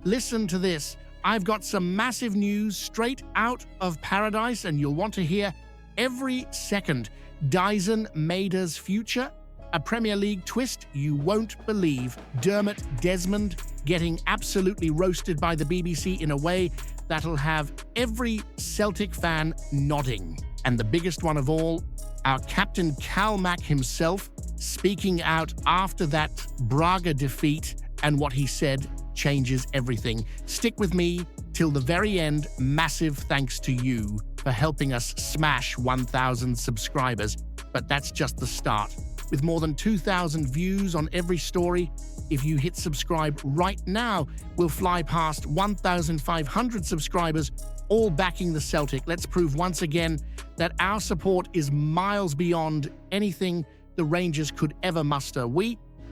Listen to this. I've got some massive news straight out of paradise, and you'll want to hear every second. Daizen Maeda's future, a Premier League twist you won't believe. Dermot Desmond getting absolutely roasted by the BBC in a way that'll have every Celtic fan nodding. And the biggest one of all, our captain Calmac himself speaking out after that Braga defeat, and what he said changes everything. Stick with me till the very end. Massive thanks to you for helping us smash 1,000 subscribers. But that's just the start. With more than 2,000 views on every story, if you hit subscribe right now, we'll fly past 1,500 subscribers, all backing the Celtic. Let's prove once again that our support is miles beyond anything the Rangers could ever muster.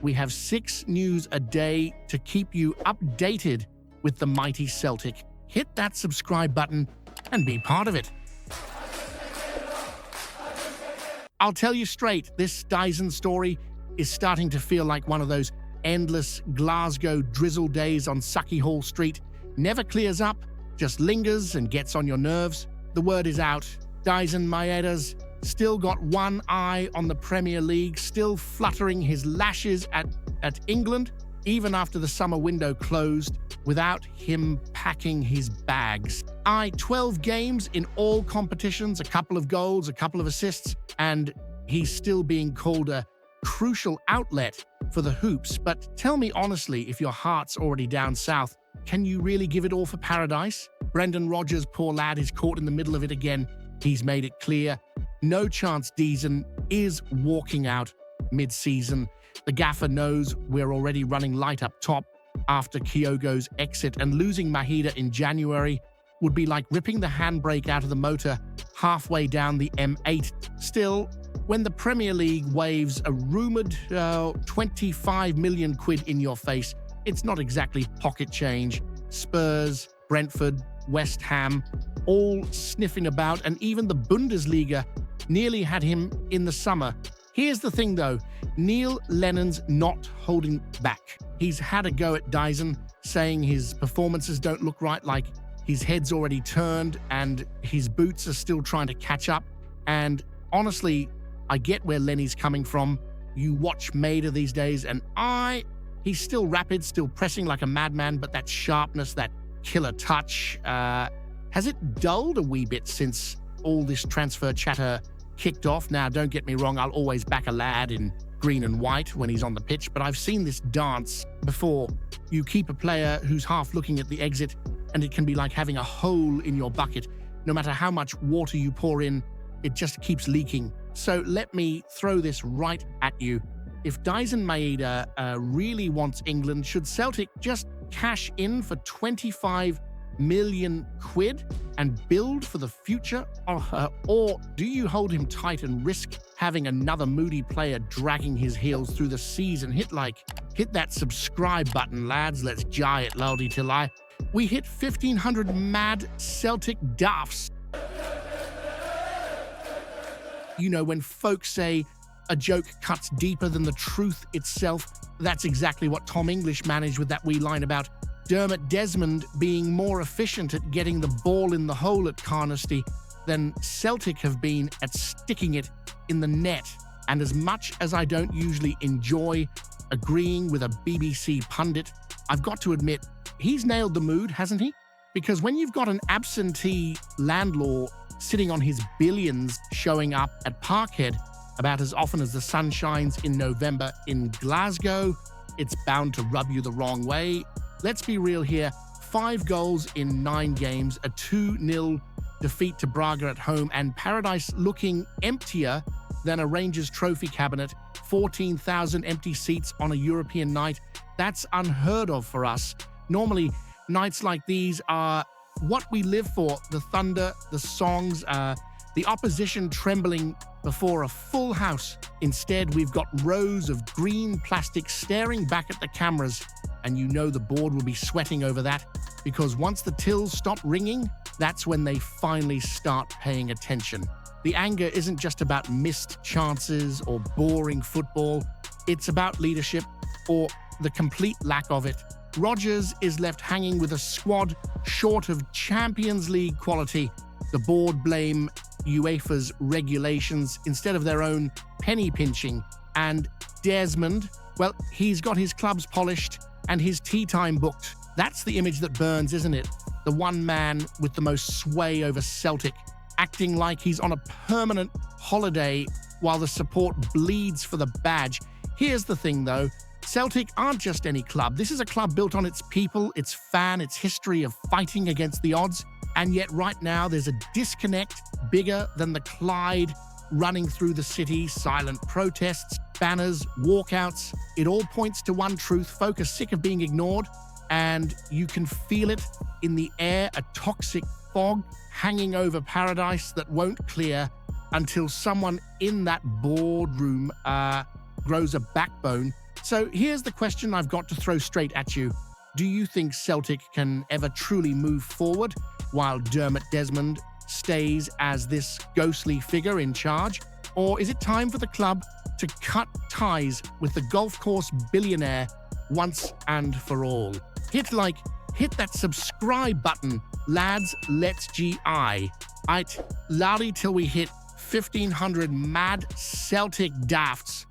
We have 6 news a day to keep you updated with the mighty Celtic. Hit that subscribe button and be part of it. I'll tell you straight, this Daizen story is starting to feel like one of those endless Glasgow drizzle days on Sucky Hall Street. Never clears up, just lingers and gets on your nerves. The word is out. Daizen Maeda's still got one eye on the Premier League, still fluttering his lashes at England, even after the summer window closed, without him packing his bags. 12 games in all competitions, a couple of goals, a couple of assists, and he's still being called a crucial outlet for the hoops. But tell me honestly, if your heart's already down south, can you really give it all for paradise? Brendan Rodgers, poor lad, is caught in the middle of it again. He's made it clear. No chance Daizen is walking out mid-season. The gaffer knows we're already running light up top after Kyogo's exit, and losing Maeda in January would be like ripping the handbrake out of the motor halfway down the M8. Still, when the Premier League waves a rumoured 25 million quid in your face, it's not exactly pocket change. Spurs, Brentford, West Ham, all sniffing about, and even the Bundesliga nearly had him in the summer. Here's the thing though, Neil Lennon's not holding back. He's had a go at Daizen, saying his performances don't look right, like his head's already turned and his boots are still trying to catch up. And honestly, I get where Lenny's coming from. You watch Maeda these days and he's still rapid, still pressing like a madman, but that sharpness, that killer touch, has it dulled a wee bit since all this transfer chatter kicked off? Now, don't get me wrong, I'll always back a lad in green and white when he's on the pitch, but I've seen this dance before. You keep a player who's half looking at the exit, and it can be like having a hole in your bucket. No matter how much water you pour in, it just keeps leaking. So let me throw this right at you. If Daizen Maeda really wants England, should Celtic just cash in for 25 million quid and build for the future? Or do you hold him tight and risk having another moody player dragging his heels through the season? Hit that subscribe button, lads. Let's jai it, laldi till I. We hit 1,500 mad Celtic daffs. You know, when folks say a joke cuts deeper than the truth itself, that's exactly what Tom English managed with that wee line about Dermot Desmond being more efficient at getting the ball in the hole at Carnoustie than Celtic have been at sticking it in the net. And as much as I don't usually enjoy agreeing with a BBC pundit, I've got to admit, he's nailed the mood, hasn't he? Because when you've got an absentee landlord sitting on his billions showing up at Parkhead about as often as the sun shines in November in Glasgow, it's bound to rub you the wrong way. Let's be real here. 5 goals in 9 games, a 2-0 defeat to Braga at home, and Paradise looking emptier than a Rangers trophy cabinet. 14,000 empty seats on a European night. That's unheard of for us. Normally, nights like these are what we live for. The thunder, the songs, the opposition trembling before a full house. Instead, we've got rows of green plastic staring back at the cameras, and you know the board will be sweating over that, because once the tills stop ringing, that's when they finally start paying attention. The anger isn't just about missed chances or boring football. It's about leadership, or the complete lack of it. Rodgers is left hanging with a squad short of Champions League quality. The board blame UEFA's regulations instead of their own penny pinching. And Desmond, well, he's got his clubs polished and his tea time booked. That's the image that burns, isn't it? The one man with the most sway over Celtic, acting like he's on a permanent holiday while the support bleeds for the badge. Here's the thing, though. Celtic aren't just any club. This is a club built on its people, its fan, its history of fighting against the odds. And yet right now there's a disconnect bigger than the Clyde running through the city, silent protests, banners, walkouts. It all points to one truth: folk are sick of being ignored, and you can feel it in the air, a toxic fog hanging over paradise that won't clear until someone in that boardroom grows a backbone. So here's the question I've got to throw straight at you. Do you think Celtic can ever truly move forward while Dermot Desmond stays as this ghostly figure in charge? Or is it time for the club to cut ties with the golf course billionaire once and for all? Hit that subscribe button, lads, let's GI. Aight, lally till we hit 1,500 mad Celtic dafts.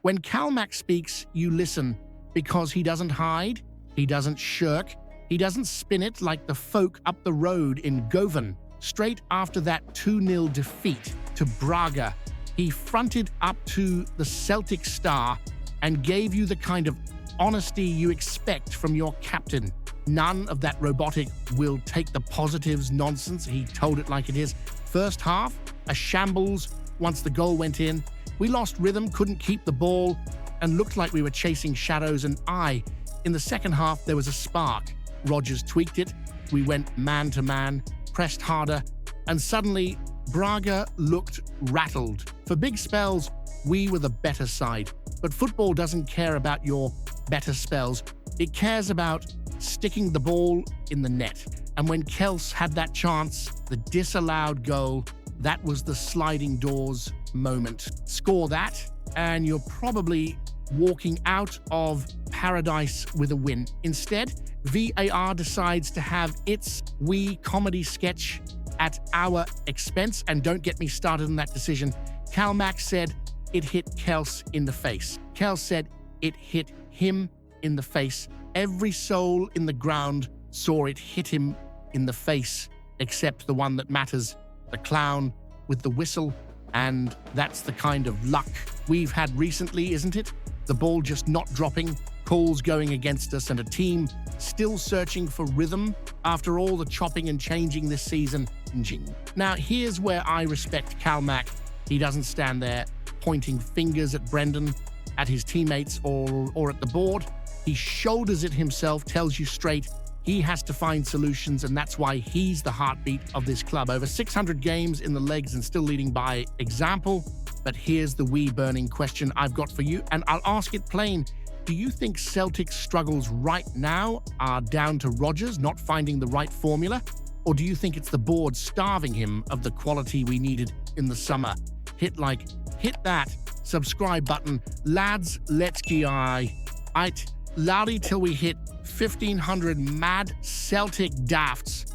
When Calmac speaks, you listen, because he doesn't hide, he doesn't shirk, he doesn't spin it like the folk up the road in Govan. Straight after that 2-0 defeat to Braga, he fronted up to the Celtic star and gave you the kind of honesty you expect from your captain. None of that robotic "we'll take the positives" nonsense. He told it like it is. First half, a shambles once the goal went in. We lost rhythm, couldn't keep the ball, and looked like we were chasing shadows. And in the second half, there was a spark. Rodgers tweaked it. We went man to man, pressed harder, and suddenly Braga looked rattled. For big spells, we were the better side. But football doesn't care about your better spells. It cares about sticking the ball in the net. And when Kels had that chance, the disallowed goal, that was the sliding doors moment. Score that, and you're probably walking out of paradise with a win. Instead, VAR decides to have its wee comedy sketch at our expense, and don't get me started on that decision. Calmac said it hit Kels in the face. Kels said it hit him in the face. Every soul in the ground saw it hit him in the face, except the one that matters, the clown with the whistle. And that's the kind of luck we've had recently, isn't it? The ball just not dropping, calls going against us, and a team still searching for rhythm after all the chopping and changing this season. Now, here's where I respect Calmac. He doesn't stand there pointing fingers at Brendan, at his teammates, or at the board. He shoulders it himself, tells you straight he has to find solutions, and that's why he's the heartbeat of this club. Over 600 games in the legs and still leading by example. But here's the wee burning question I've got for you, and I'll ask it plain. Do you think Celtic's struggles right now are down to Rodgers not finding the right formula? Or do you think it's the board starving him of the quality we needed in the summer? Hit that subscribe button. Lads, let's GI. Aight, loudy till we hit 1,500 mad Celtic dafts.